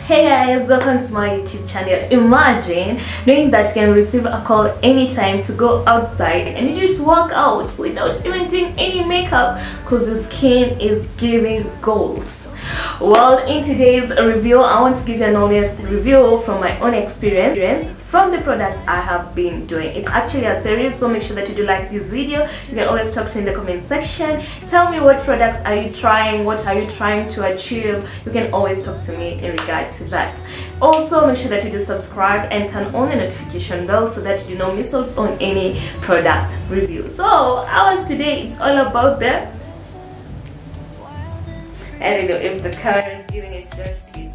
Hey guys, welcome to my YouTube channel. Imagine knowing that you can receive a call anytime to go outside and you just walk out without even doing any makeup because your skin is giving goals. Well, in today's review, I want to give you an honest review from my own experience from the products I have been doing. It's actually a series, so make sure that you do like this video. You can always talk to me in the comment section. Tell me what products are you trying, what are you trying to achieve. You can always talk to me in regard to that. Also, make sure that you do subscribe and turn on the notification bell so that you do not miss out on any product review. So ours today, it's all about the, I don't know if the color is giving it justice,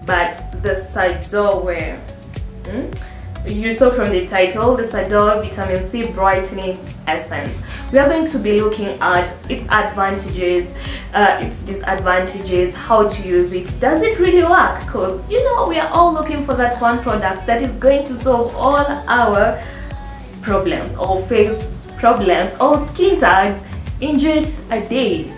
but the Sadoer. You saw from the title, the Sadoer Vitamin C Brightening Essence. We are going to be looking at its advantages, its disadvantages, how to use it. Does it really work? Because you know we are all looking for that one product that is going to solve all our problems, all face problems, all skin tags in just a day.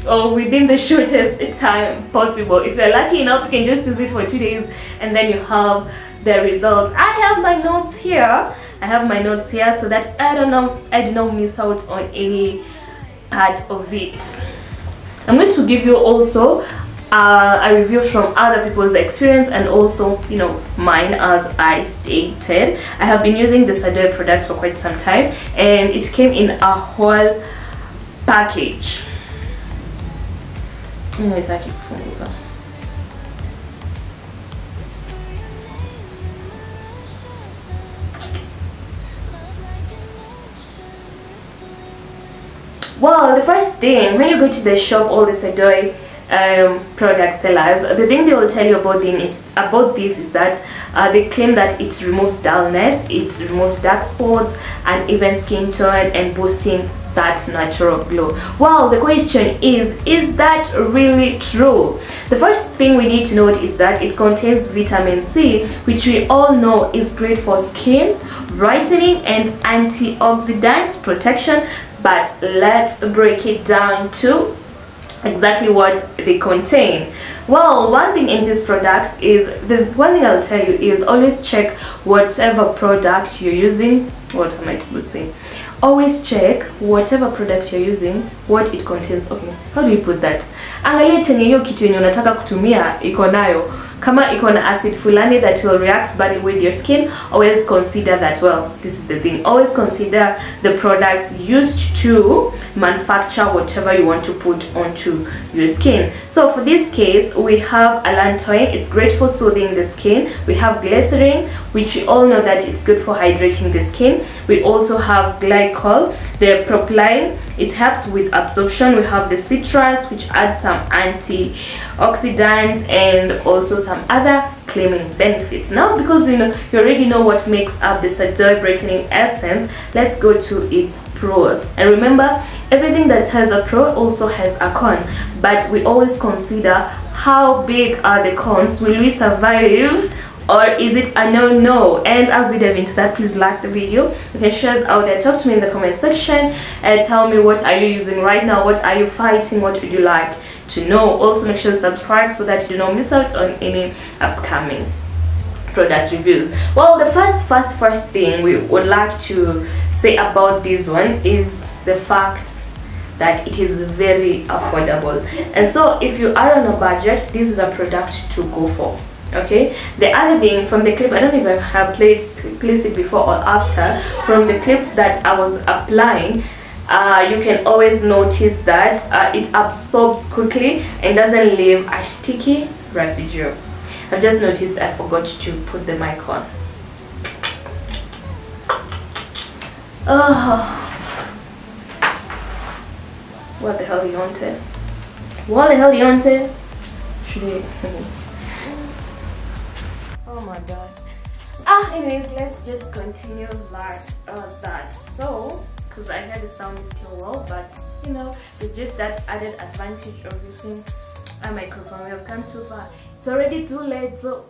Or within the shortest time possible. If you're lucky enough, you can just use it for 2 days and then you have the results. I have my notes here. So that I do not miss out on any part of it. I'm going to give you also a review from other people's experience and also, you know, mine. As I stated, I have been using the Sadoer products for quite some time and it came in a whole package. Well, the first thing, when you go to the shop, all the Sadoer product sellers, the thing they will tell you about this is that they claim that it removes dullness, it removes dark spots and even skin tone and boosting that natural glow. Well, the question is that really true? The first thing we need to note is that it contains vitamin C, which we all know is great for skin brightening and antioxidant protection. But let's break it down to exactly what they contain. Well, one thing in this product is, the one thing I'll tell you is always check whatever product you're using. What am I to say? Always check whatever product you're using, what it contains. Okay, how do you put that? Angalia chenye hiyo kitu yenye unataka kutumia iko nayo. Kama iko na acid fulani that will react badly with your skin, always consider that. Well, this is the thing, always consider the products used to manufacture whatever you want to put onto your skin. So for this case, we have allantoin, it's great for soothing the skin. We have glycerin, which we all know that it's good for hydrating the skin. We also have glycol, the propylene, it helps with absorption. We have the citrus, which adds some antioxidants and also some other claiming benefits. Now, because you already know what makes up the Sadoer Brightening Essence, let's go to its pros. And remember, everything that has a pro also has a con, but we always consider how big are the cons. Will we survive? Or is it a no? And as we dive into that, please like the video. You can share us out there, talk to me in the comment section and tell me what are you using right now, what are you fighting, what would you like to know. Also make sure to subscribe so that you do not miss out on any upcoming product reviews. Well, the first thing we would like to say about this one is the fact that it is very affordable. And so if you are on a budget, this is a product to go for. Okay, the other thing from the clip, I don't know if I have placed it before or after, from the clip that I was applying, you can always notice that it absorbs quickly and doesn't leave a sticky residue. I've just noticed I forgot to put the mic on. What the hell you wanted? What the hell you wanted? Should I? Oh my god. Anyways, let's just continue like that. So, because I heard the sound is still low, but you know, it's just that added advantage of using a microphone. We have come too far. It's already too late. So,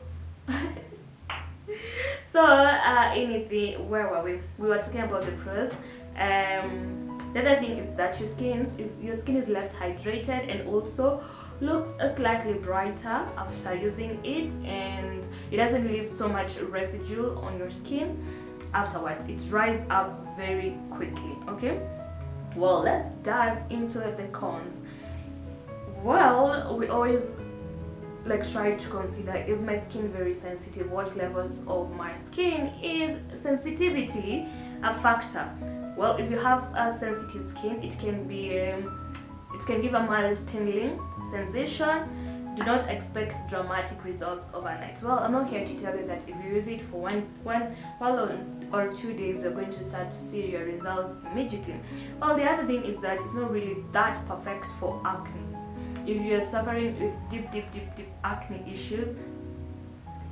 anything. Where were we? We were talking about the pros. The other thing is that your skin is left hydrated, and also looks slightly brighter after using it, and it doesn't leave so much residue on your skin afterwards. It dries up very quickly. Okay, well, let's dive into the cons. Well, we always like try to consider, is my skin very sensitive? What levels of my skin is sensitivity a factor? Well, if you have a sensitive skin, it can give a mild tingling sensation. Do not expect dramatic results overnight. Well, I'm not here to tell you that if you use it for one or 2 days, you're going to start to see your results immediately. Well, the other thing is that it's not really that perfect for acne. If you're suffering with deep acne issues,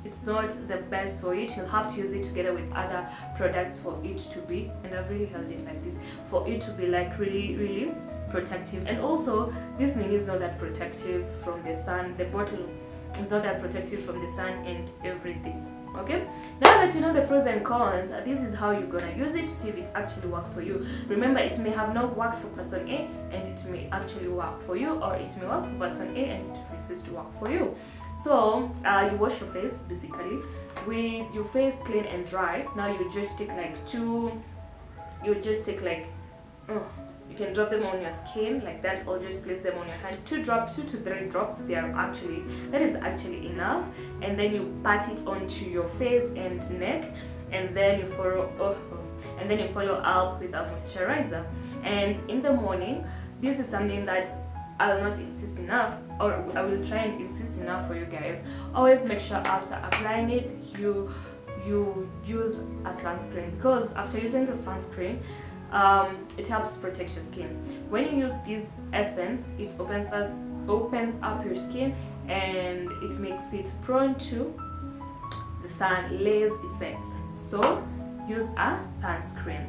it's not the best for it. You'll have to use it together with other products for it to be, and I've really held it like this, for it to be like really protective. And also, this thing is not that protective from the sun. The bottle is not that protective from the sun and everything. Okay, now that you know the pros and cons, this is how you're gonna use it to see if it actually works for you. Remember, it may have not worked for person A and it may actually work for you, or it may work for person A and it refuses to work for you. So you wash your face basically with your face clean and dry. Now you just take like you can drop them on your skin like that, or just place them on your hand. 2 to 3 drops. That is actually enough. And then you pat it onto your face and neck, and then you follow up with a moisturizer. And in the morning, this is something that I'll not insist enough, or I will try and insist enough for you guys. Always make sure after applying it, you use a sunscreen, because after using the sunscreen, it helps protect your skin. When you use this essence, it opens up your skin and it makes it prone to the sun lays effects. So use a sunscreen.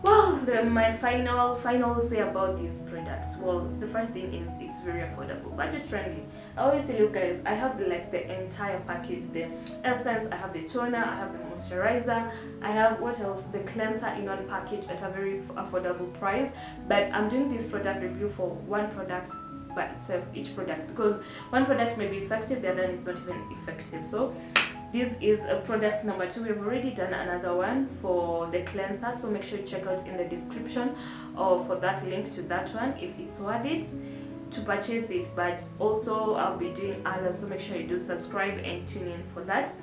Well, my final say about these products. Well, the first thing is it's very affordable, budget friendly. I always tell you guys, I have the entire package: the essence, I have the toner, I have the moisturizer, I have what else, the cleanser in one package at a very affordable price. But I'm doing this product review for one product by itself, each product, because one product may be effective, the other is not even effective. So this is a product number 2. We've already done another one for the cleanser, so make sure you check out in the description or for that link to that one if it's worth it to purchase it. But also I'll be doing others, so make sure you do subscribe and tune in for that.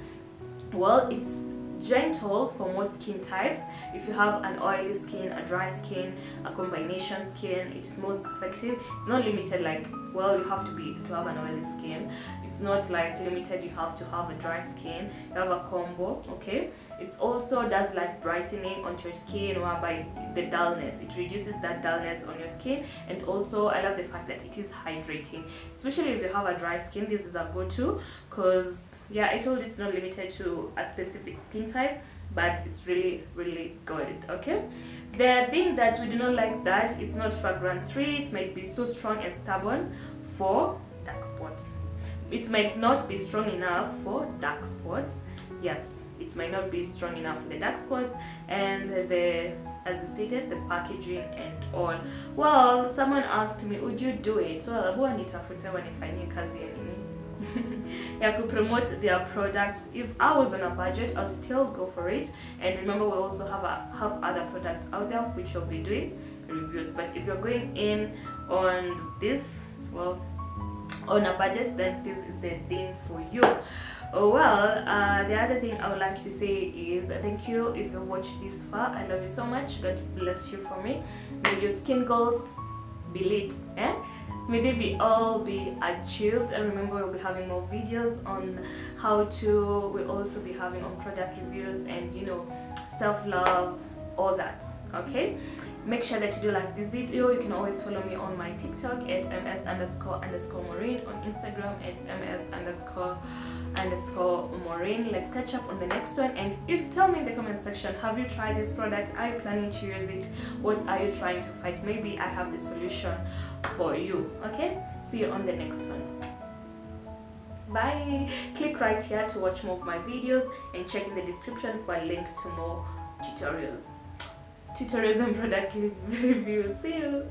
Well, it's gentle for most skin types. If you have an oily skin, a dry skin, a combination skin, it's most effective. It's not limited like, well, you have to have an oily skin. It's not like limited, you have to have a dry skin. You have a combo. Okay, it also does like brightening onto your skin, whereby the dullness, it reduces that dullness on your skin. And also I love the fact that it is hydrating, especially if you have a dry skin. This is a go-to, because yeah, I told you it's not limited to a specific skin type, but it's really good. Okay, the thing that we do not like, that it's not fragrance free. It might be so strong and stubborn for dark spots. It might not be strong enough for dark spots. Yes, it might not be strong enough for the dark spots. And as we stated, the packaging and all. Well, someone asked me, would you do it? Well, I'll go and nitafuta wanifanyie kazi ya nini ya promote their products. If I was on a budget, I'll still go for it. And remember, we also have other products out there which will be doing reviews. But if you're going in on this, well, on a budget, then this is the thing for you. Oh, well, the other thing I would like to say is thank you if you've watched this far. I love you so much. God bless you for me. May your skin goals be lit, may they all be achieved. And remember, we'll be having more videos on how to, we'll also be having on product reviews and, you know, self-love, all that. Okay, make sure that you do like this video. You can always follow me on my TikTok at ms__Maureen, on Instagram at ms__Maureen. Let's catch up on the next one. And tell me in the comment section, have you tried this product? Are you planning to use it? What are you trying to fight? Maybe I have the solution for you. Okay, see you on the next one. Bye. Click right here to watch more of my videos, and check in the description for a link to more tutorials and product reviews. See you.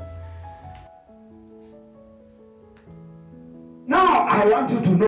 I want you to know